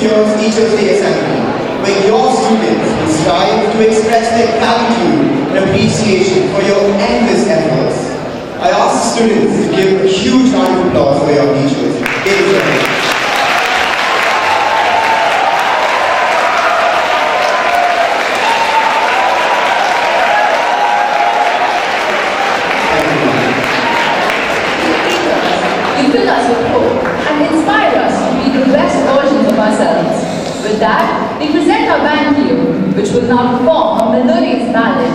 year's Teachers' Day Assembly, where your students will strive to express their gratitude and appreciation for your endless efforts. I ask the students to give a huge round of applause for your teachers. You fill us with hope and inspire us to be the best versions of ourselves. With that, we present our band to you, which will now perform a melodious ballad,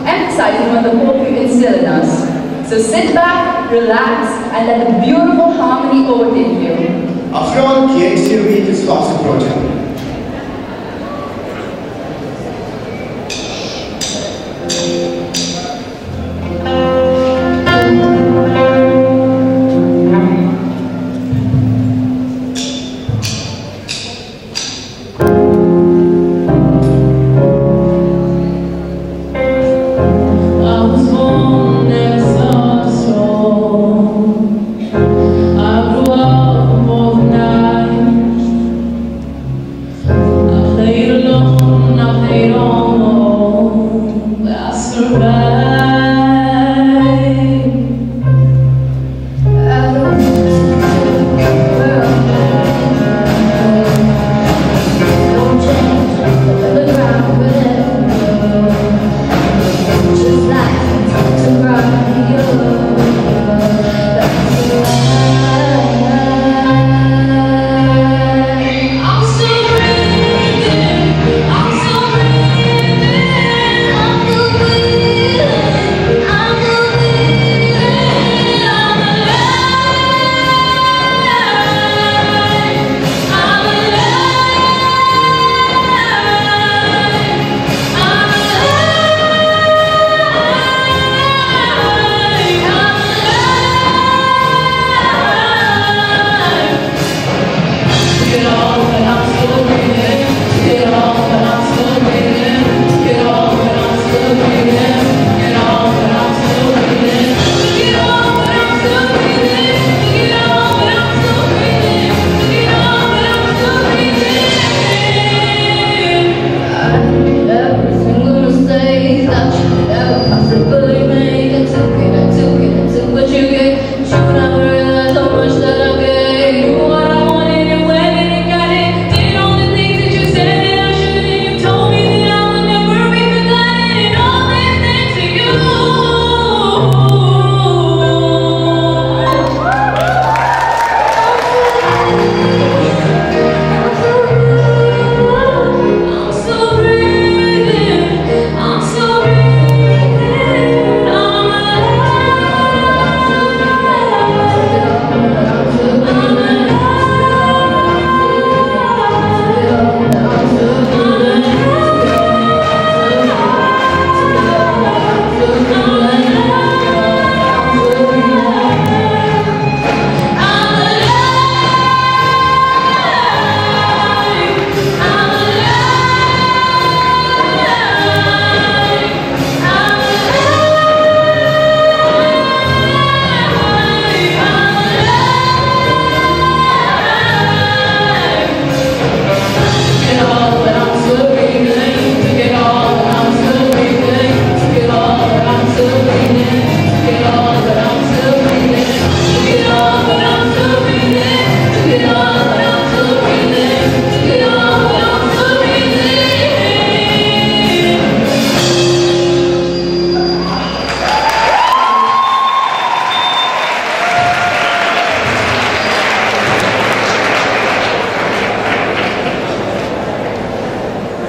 emphasizing on the hope you instill in us. So sit back, relax, and let the beautiful harmony overtake you. After all, KXUV is fast approaching.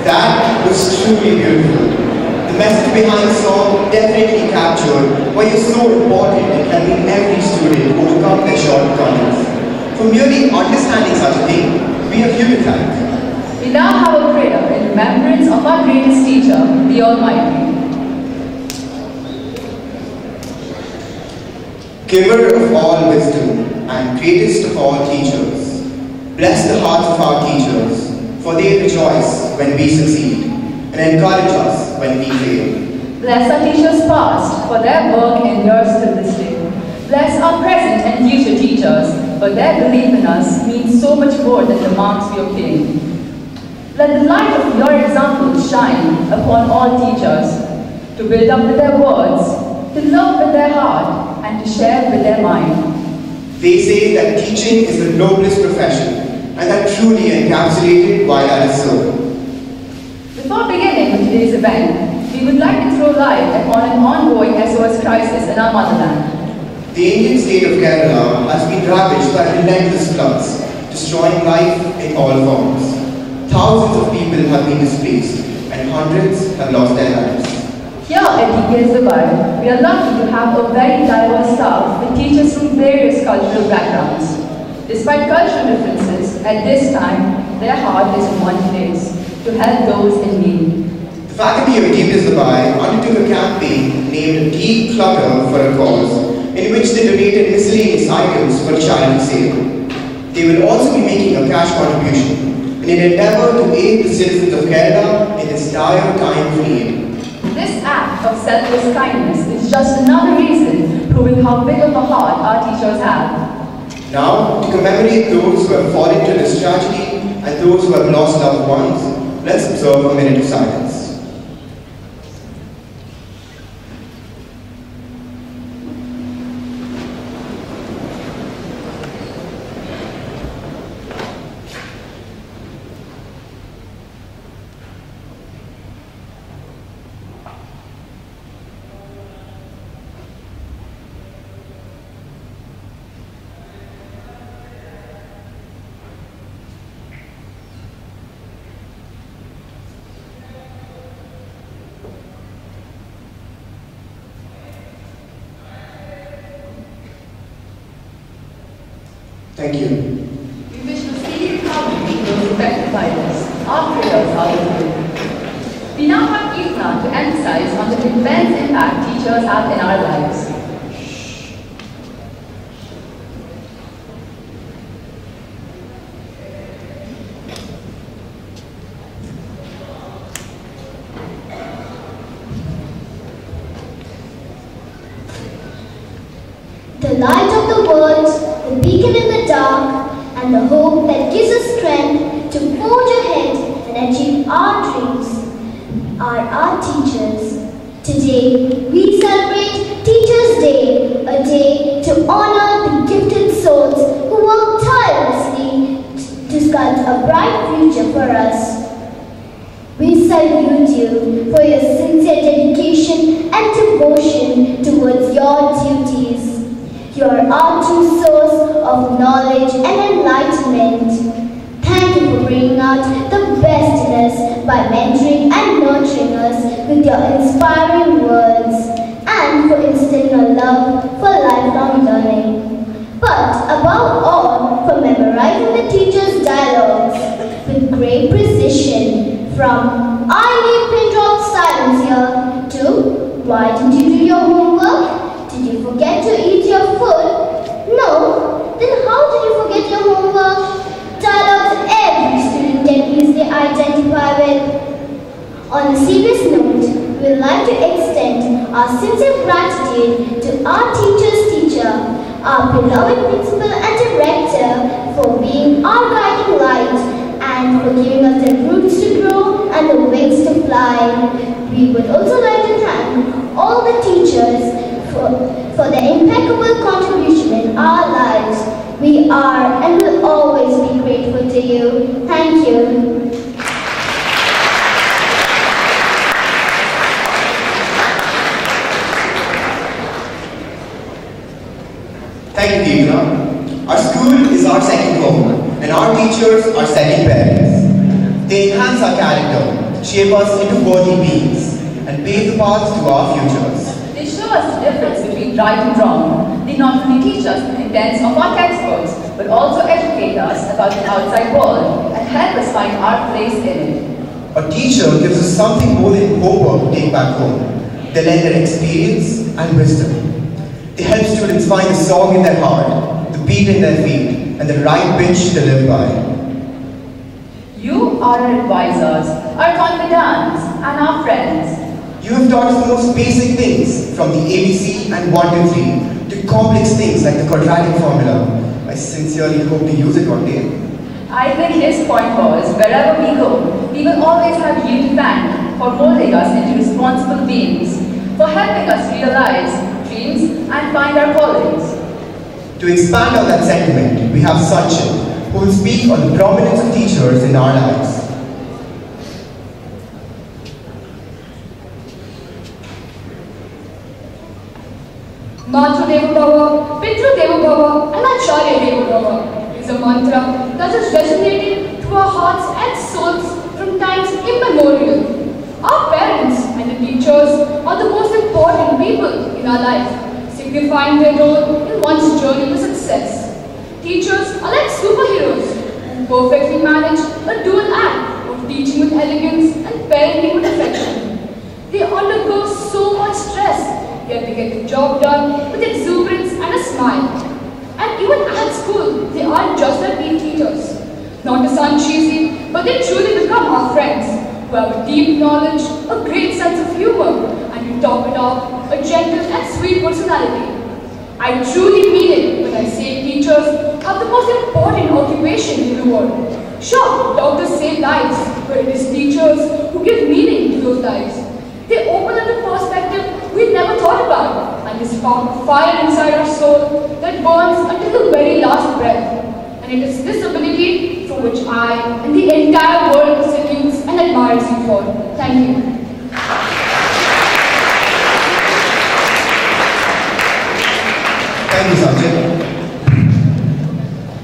That was truly beautiful. The message behind the song definitely captured why you're so important in helping every student overcome their shortcomings. For merely understanding such a thing, we have you to thank. We now have a prayer in remembrance of our greatest teacher, the Almighty. Giver of all wisdom and greatest of all teachers, bless the hearts of our teachers, for they rejoice when we succeed and encourage us when we fail. Bless our teachers past, for their work endures till this day. Bless our present and future teachers, for their belief in us means so much more than the marks we obtain. Let the light of your example shine upon all teachers, to build up with their words, to love with their heart, and to share with their mind. They say that teaching is the noblest profession, and that truly encapsulated why that is so. Before beginning with today's event, we would like to throw light upon an ongoing SOS crisis in our motherland. The Indian state of Kerala has been ravaged by relentless floods, destroying life in all forms. Thousands of people have been displaced, and hundreds have lost their lives. Here at DPS Dubai, we are lucky to have a very diverse staff with teachers from various cultural backgrounds. Despite cultural differences, at this time, their heart is in one place, to help those in need. The faculty of DPS Dubai undertook a campaign named Declutter for a Cause, in which they donated miscellaneous items for charity sale. They will also be making a cash contribution in an endeavour to aid the citizens of Kerala in this dire time of need. This act of selfless kindness is just another reason proving how big of a heart our teachers have. Now, to commemorate those who have fallen to this tragedy and those who have lost loved ones, let's observe a minute of silence. Thank you. We wish to speedy recovery to those affected by this. Our prayers are with you. We now have Ifna to emphasize on the immense impact teachers have in our lives. The light of the world, the beacon in the dark, and the hope that gives us strength to forge ahead and achieve our dreams are our teachers. Today, we celebrate Teachers' Day, a day to honor the gifted souls who work tirelessly to sculpt a bright future for us. We salute you for your sincere dedication and devotion towards your duties. You are our true source of knowledge and enlightenment. Thank you for bringing out the best in us by mentoring and nurturing us with your inspiring words and for instilling a love for lifelong learning. But above all, for memorizing the teacher's dialogues with great precision from "I need pin drop silence here" to "Why didn't you do your homework? Did you forget to eat your food? No? Then how did you forget your homework?" Dialogues every student can easily identify with. On a serious note, we would like to extend our sincere gratitude to our teacher's teacher, our beloved principal and director, for being our guiding light and for giving us the roots to grow and the wings to fly. We would also like to thank all the teachers for their impeccable contribution in our lives. We are and will always be grateful to you. Thank you. Thank you, Deepna. Our school is our second home, and our teachers are second parents. They enhance our character, shape us into worthy beings, and pave the path to our futures. They show us the difference between right and wrong. They not only teach us the contents of our textbooks, but also educate us about the outside world and help us find our place in it. A teacher gives us something more than homework to take back home. They lend their experience and wisdom. They help students find the song in their heart, the beat in their feet, and the right pitch to live by. You are our advisors, our confidants, and our friends. You have taught us the most basic things, from the ABC and 1 to 3, to complex things like the quadratic formula. I sincerely hope to use it one day. I think his point was, wherever we go, we will always have you to thank for molding us into responsible beings, for helping us realize dreams and find our callings. To expand on that sentiment, we have Sachin, who will speak on the prominence of teachers in our lives. Matra Deva Bhava, Pitra Deva Bhava, and Acharya Deva Bhava is a mantra that has resonated through our hearts and souls from times immemorial. Our parents and the teachers are the most important people in our life, signifying their role in one's journey to success. Teachers are like superheroes who perfectly manage a dual act of teaching with elegance and parenting with affection. They undergo so much stress, yet they get the job done with exuberance and a smile. And even at school, they aren't just their PE teachers. Not to sound cheesy, but they truly become our friends, who have a deep knowledge, a great sense of humor, and to top it off, a gentle and sweet personality. I truly mean it when I say teachers are the most important occupation in the world. Sure, doctors save lives, but it is teachers who give meaning to those lives. They open up a perspective we never thought about, and this spark of fire inside our soul that burns until the very last breath. And it is this ability for which I and the entire world salutes and admires you for. Thank you. Thank you, Sachin.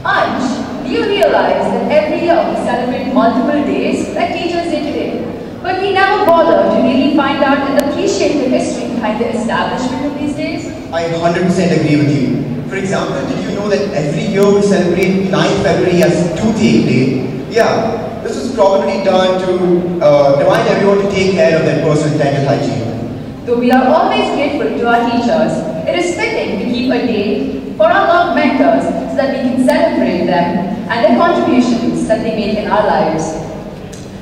Ansh, do you realize that every year we celebrate multiple days like Teachers' Day today? But we never bother to really find out and appreciate the history behind the establishment of these days? I 100% agree with you. For example, did you know that every year we celebrate 9th February as Toothache Day? Yeah, this was probably done to remind everyone to take care of their personal dental hygiene. Though we are always grateful to our teachers, it is fitting to keep a day for our loved mentors so that we can celebrate them and their contributions that they make in our lives.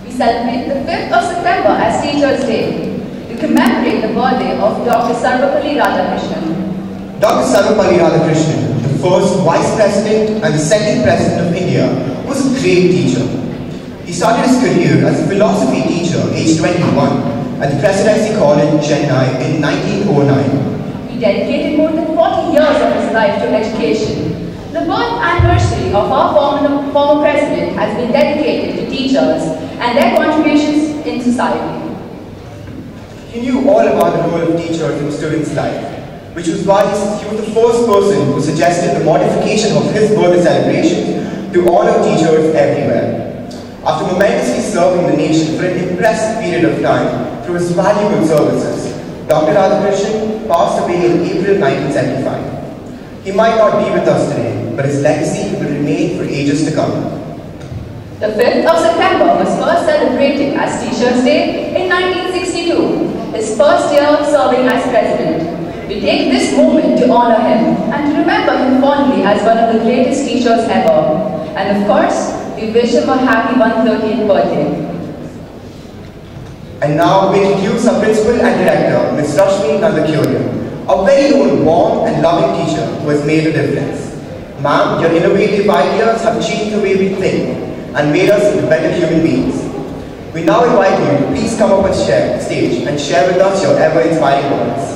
We celebrate the 5th of September as Teachers' Day to commemorate the birthday of Dr. Sarvepalli Radhakrishnan. Dr. Sarvepalli Radhakrishnan, the first Vice President and the second President of India, was a great teacher. He started his career as a philosophy teacher aged 21 at the Presidency College, Chennai in 1909. He dedicated more than 40 years of his life to education. The birth anniversary of our former president has been dedicated to teachers and their contributions in society. He knew all about the role of teachers in students' life, which was why he was the first person who suggested the modification of his birthday celebration to honor teachers everywhere. After momentously serving the nation for an impressive period of time through his valuable services, Dr. Radhakrishnan passed away in April 1975. He might not be with us today, but his legacy will remain for ages to come. The 5th of September was first celebrated as Teachers' Day in 1962, his first year serving as president. We take this moment to honor him and to remember him fondly as one of the greatest teachers ever. And of course, we wish him a happy 130th birthday. And now we introduce our Principal and Director, Ms. Rashmi Nandakuria, a very own warm and loving teacher who has made a difference. Ma'am, your innovative ideas have changed the way we think and made us into better human beings. We now invite you to please come up on stage and share with us your ever-inspiring words.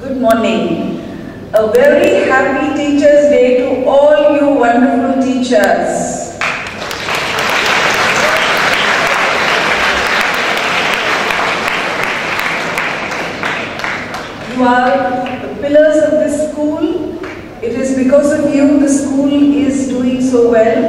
Good morning. A very happy Teachers' Day to all you wonderful teachers. You are the pillars of this school. It is because of you the school is doing so well,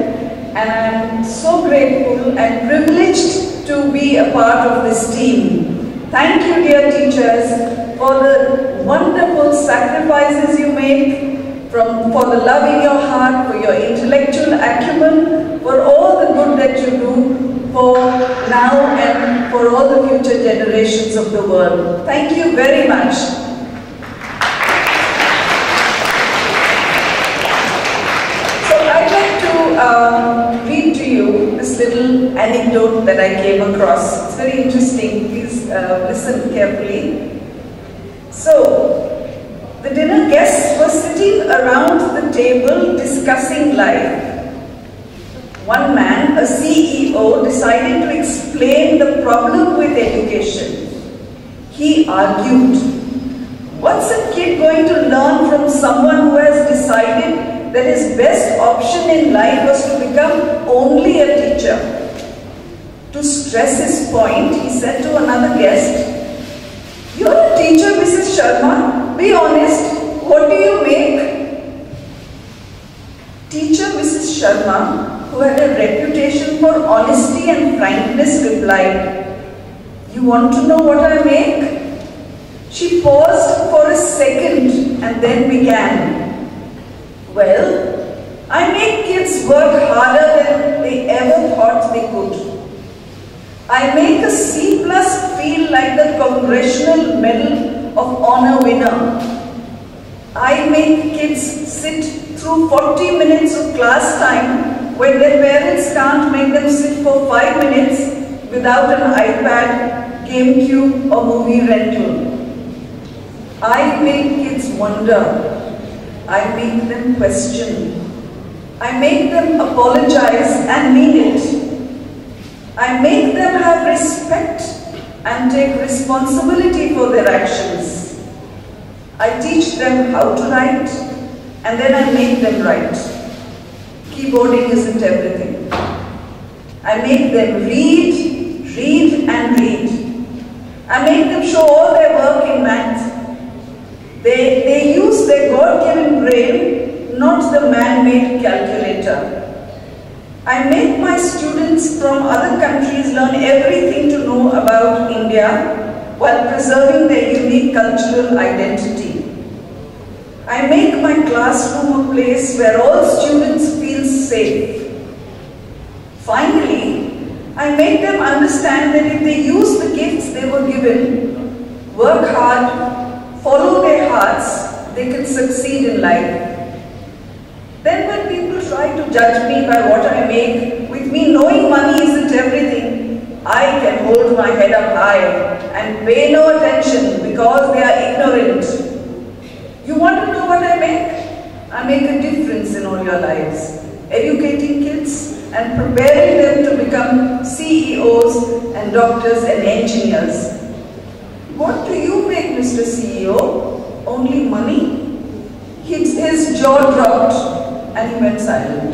and I am so grateful and privileged to be a part of this team. Thank you, dear teachers, for the wonderful sacrifices you make, for the love in your heart, for your intellectual acumen, for all the good that you do for now and for all the future generations of the world. Thank you very much. read to you this little anecdote that I came across. It's very interesting. Please listen carefully. So, the dinner guests were sitting around the table discussing life. One man, a CEO, decided to explain the problem with education. He argued, what's a kid going to learn from someone who has decided that his best option in life was to become only a teacher? To stress his point, he said to another guest, you're a teacher, Mrs. Sharma. Be honest, what do you make? Teacher Mrs. Sharma, who had a reputation for honesty and frankness, replied, you want to know what I make? She paused for a second and then began, well, I make kids work harder than they ever thought they could. I make a C+ feel like the Congressional Medal of Honor winner. I make kids sit through 40 minutes of class time when their parents can't make them sit for 5 minutes without an iPad, GameCube or movie rental. I make kids wonder. I make them question. I make them apologize and mean it. I make them have respect and take responsibility for their actions. I teach them how to write and then I make them write. Keyboarding isn't everything. I make them read, read and read. I make them show all their work in math. They use their God-given brain, not the man-made calculator. I make my students from other countries learn everything to know about India while preserving their unique cultural identity. I make my classroom a place where all students feel safe. Finally, I make them understand that if they use the gifts they were given, work hard, follow their hearts, they can succeed in life. Then when people try to judge me by what I make, with me knowing money isn't everything, I can hold my head up high and pay no attention because they are ignorant. You want to know what I make? I make a difference in all your lives, educating kids and preparing them to become CEOs and doctors and engineers. What do you make, Mr. CEO? Only money? His jaw dropped and he went silent.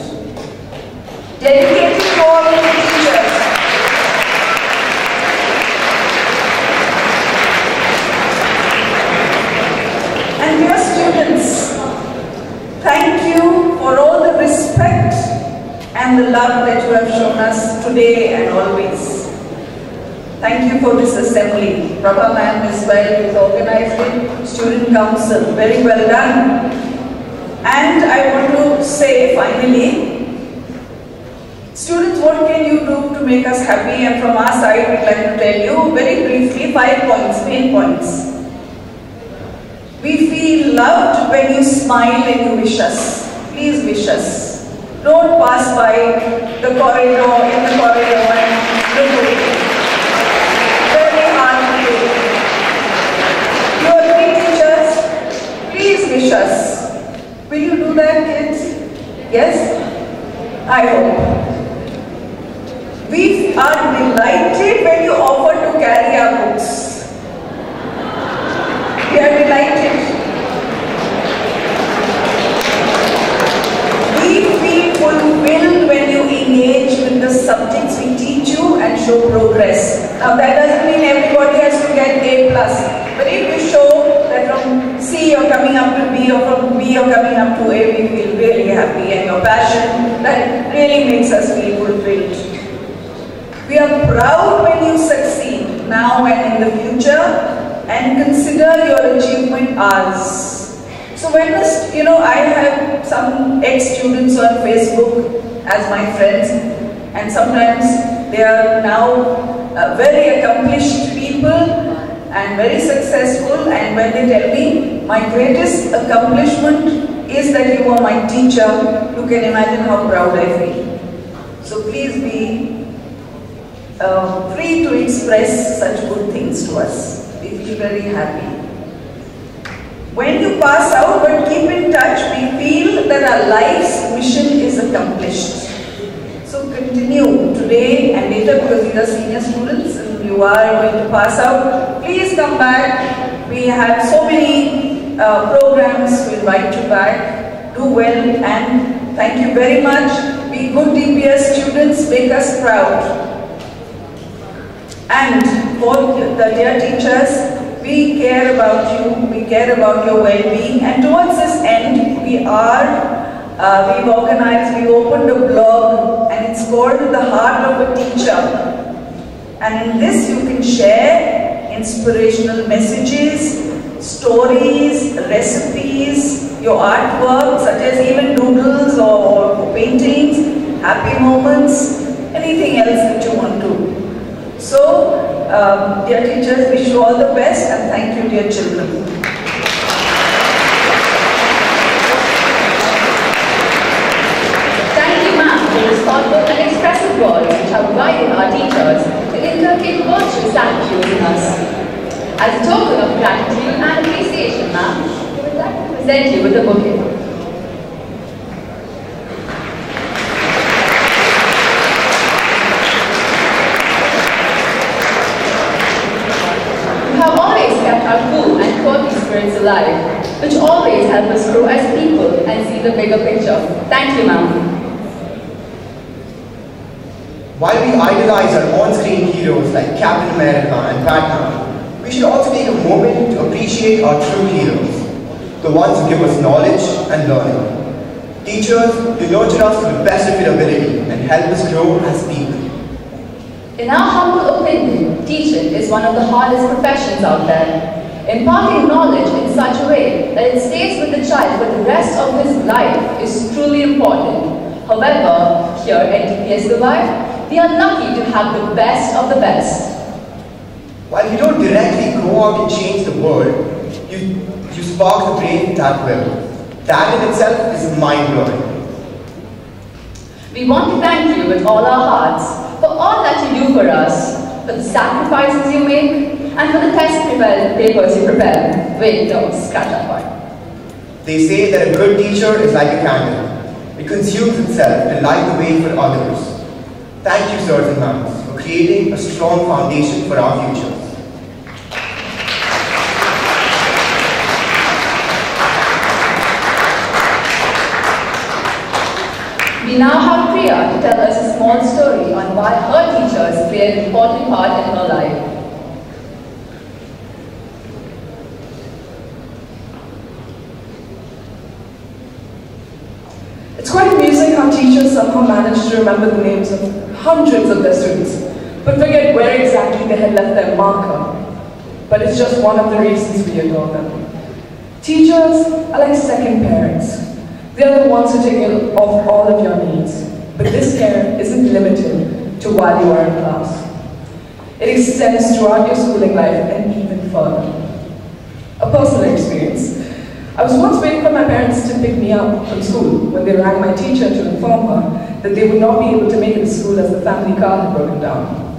Dedicated to all the teachers. And dear students, thank you for all the respect and the love that you have shown us today and always. Thank you for this assembly. Prabha ma'am as well, who's organized it, student council, very well done. And I want to say finally, students, what can you do to make us happy? And from our side, we'd like to tell you very briefly 5 points, main points. We feel loved when you smile and you wish us. Please wish us. Don't pass by the corridor, in the corridor and look away. Very hard to do. You are great teachers. Please wish us. Will you do that, kids? Yes? I hope. We are delighted when you offer to carry our books. We are delighted. We feel fulfilled when you engage with the subjects we teach you and show progress. Now that doesn't mean everybody has to get A+. But if you show that from C you're coming up to B or from B you're coming up to A, we feel really happy, and your passion, that really makes us feel fulfilled. We are proud when you succeed now and in the future, and consider your achievement ours. So when I have some ex-students on Facebook as my friends, and sometimes they are now very accomplished people and very successful, and when they tell me my greatest accomplishment is that you are my teacher. You can imagine how proud I feel. So please be free to express such good things to us. We feel very happy. When you pass out but keep in touch, we feel that our life's mission is accomplished. So continue today and later, because these are senior students and you are going to pass out. Please come back. We have so many programs to invite you back. Do well and thank you very much. Be good DPS students, make us proud. And for the dear teachers, we care about you, we care about your well-being, and towards this end, we've opened a blog, and it's called The Heart of a Teacher. And in this you can share inspirational messages, stories, recipes, your artwork, such as even doodles or paintings, happy moments, anything else that you want to. So, dear teachers, wish you all the best and thank you, dear children. Thank you, ma'am, for this thoughtful and expressive words which have guided our teachers to inculcate virtuous attitudes in us. As a token of gratitude and appreciation, ma'am, we would like to present you with a bouquet. Our cool and quirky spirits alive, which always help us grow as people and see the bigger picture. Thank you, ma'am. While we idolize our on-screen heroes like Captain America and Batman, we should also take a moment to appreciate our true heroes, the ones who give us knowledge and learning. Teachers, you nurture us to the best of your ability and help us grow as people. In our humble opinion, teaching is one of the hardest professions out there. Imparting knowledge in such a way that it stays with the child for the rest of his life is truly important. However, here at DPS Dubai, we are lucky to have the best of the best. While you don't directly go out and change the world, you spark the brain that will. That in itself is mind-blowing. We want to thank you with all our hearts for all that you do for us, for the sacrifices you make, and for the test papers you prepare. Wait, don't scratch that part. They say that a good teacher is like a candle. It consumes itself to light the way for others. Thank you, sirs and ma'ams, for creating a strong foundation for our futures. We now have Priya to tell us a small story on why her teachers play an important part in her life. It's quite amusing how teachers somehow manage to remember the names of hundreds of their students, but forget where exactly they had left their marker. But it's just one of the reasons we adore them. Teachers are like second parents. They are the ones who take care of all of your needs. But this care isn't limited to while you are in class. It extends throughout your schooling life and even further. A personal experience. I was once waiting for my parents to pick me up from school when they rang my teacher to inform her that they would not be able to make it to school as the family car had broken down.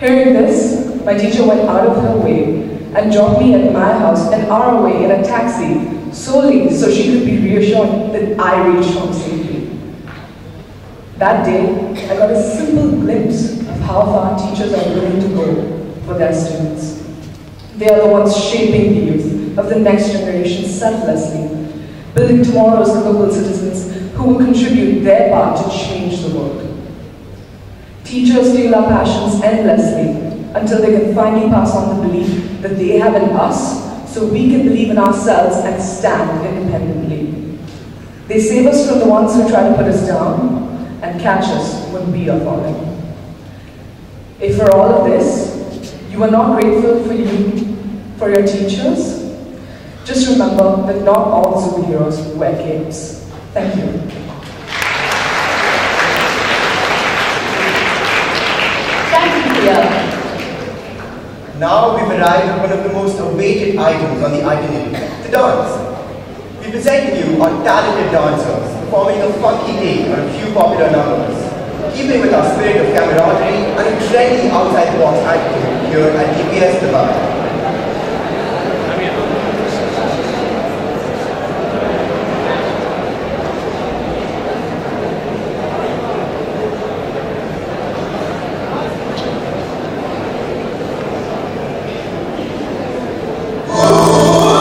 Hearing this, my teacher went out of her way and dropped me at my house an hour away in a taxi solely so she could be reassured that I reached home safely. That day, I got a simple glimpse of how far teachers are willing to go for their students. They are the ones shaping the youth of the next generation selflessly, building tomorrow's global citizens who will contribute their part to change the world. Teachers fuel our passions endlessly until they can finally pass on the belief that they have in us so we can believe in ourselves and stand independently. They save us from the ones who try to put us down and catch us when we are falling. If for all of this, you are not grateful for your teachers, just remember that not all superheroes wear capes. Thank you. Thank you, Priya. Now we've arrived at one of the most awaited items on the itinerary, the dance. we present you our talented dancers, performing a funky take on a few popular numbers, keeping with our spirit of camaraderie and a trendy outside-the-box attitude here at EPS Dubai. Thank you.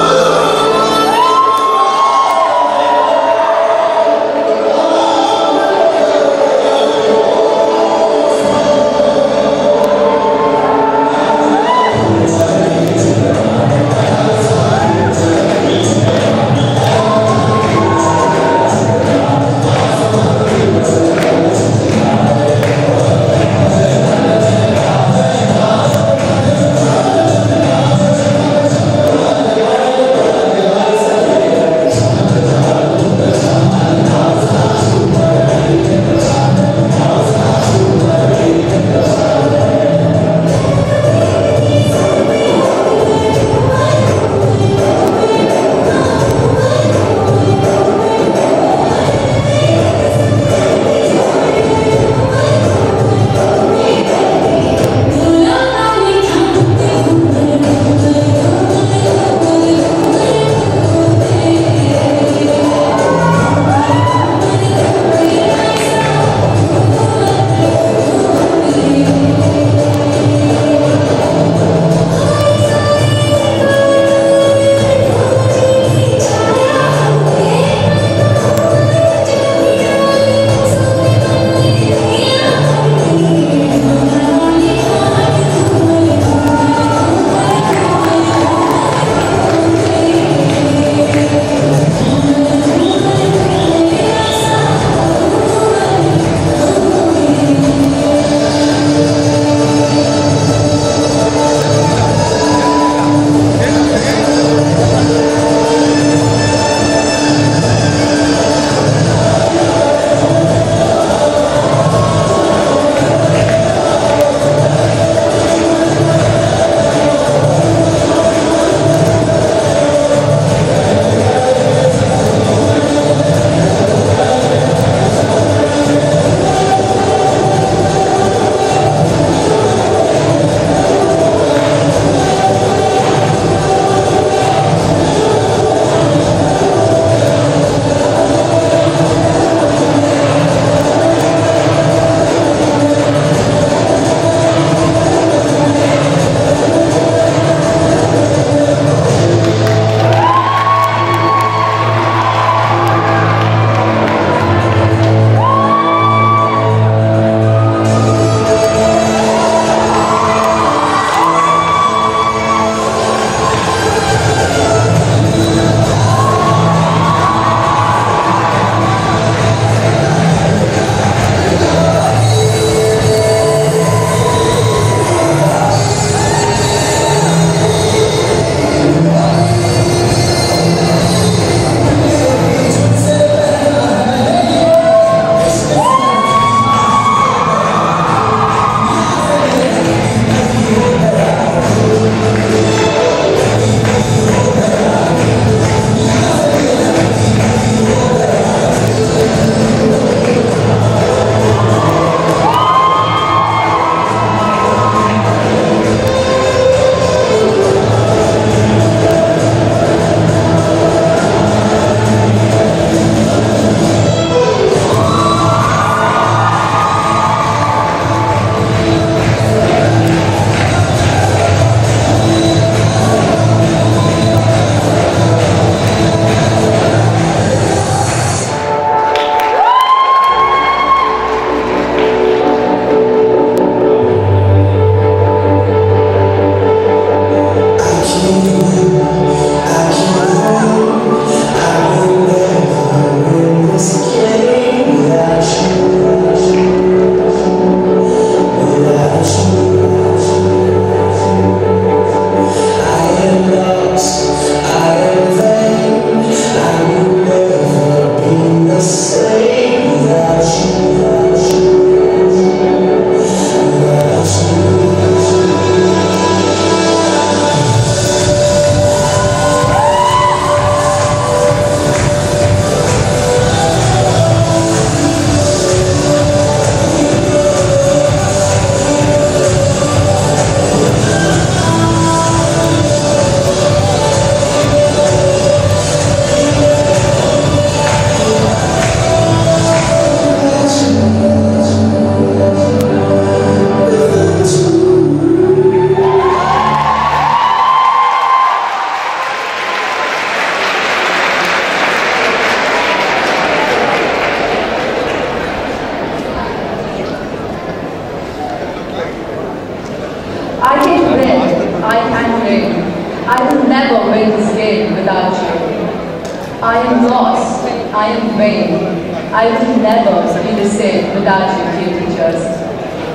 I would never be the same without you, dear teachers.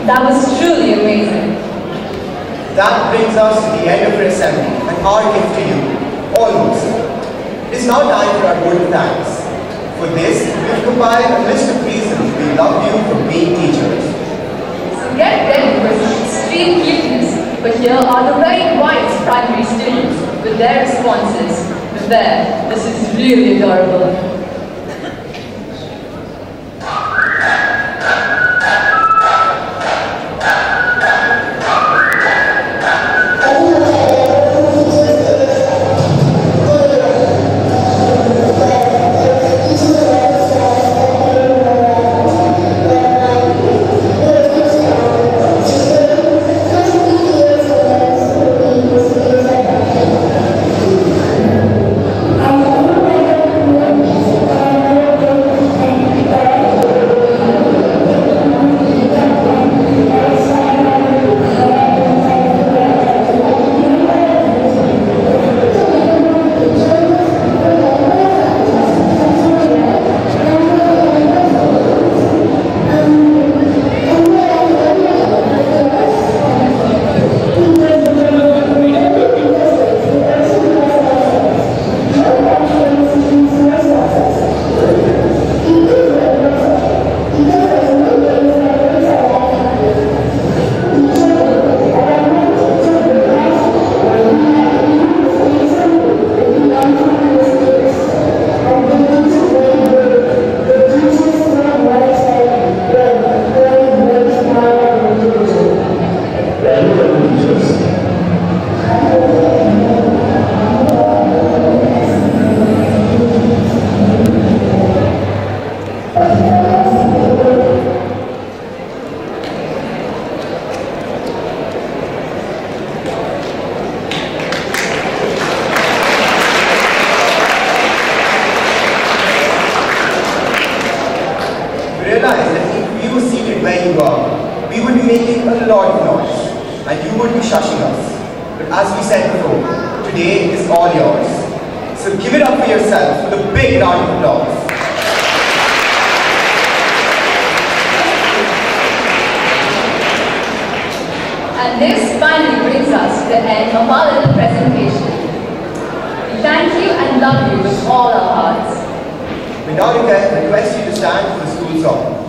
That was truly amazing. That brings us to the end of our assembly and our gift to you, almost. It is now time for our vote of thanks. For this, we've compiled a list of reasons we love you for being teachers. So get ready for some extreme cuteness, but here are the very wise primary students with their responses. Prepare, this is really adorable. Realize that if we were seated where you are, we would be making a lot of noise, and you would be shushing us. But as we said before, today is all yours. So give it up for yourself with a big round of applause. And this finally brings us to the end of our little presentation. We thank you and love you with all our hearts. We now request you to stand for the school song.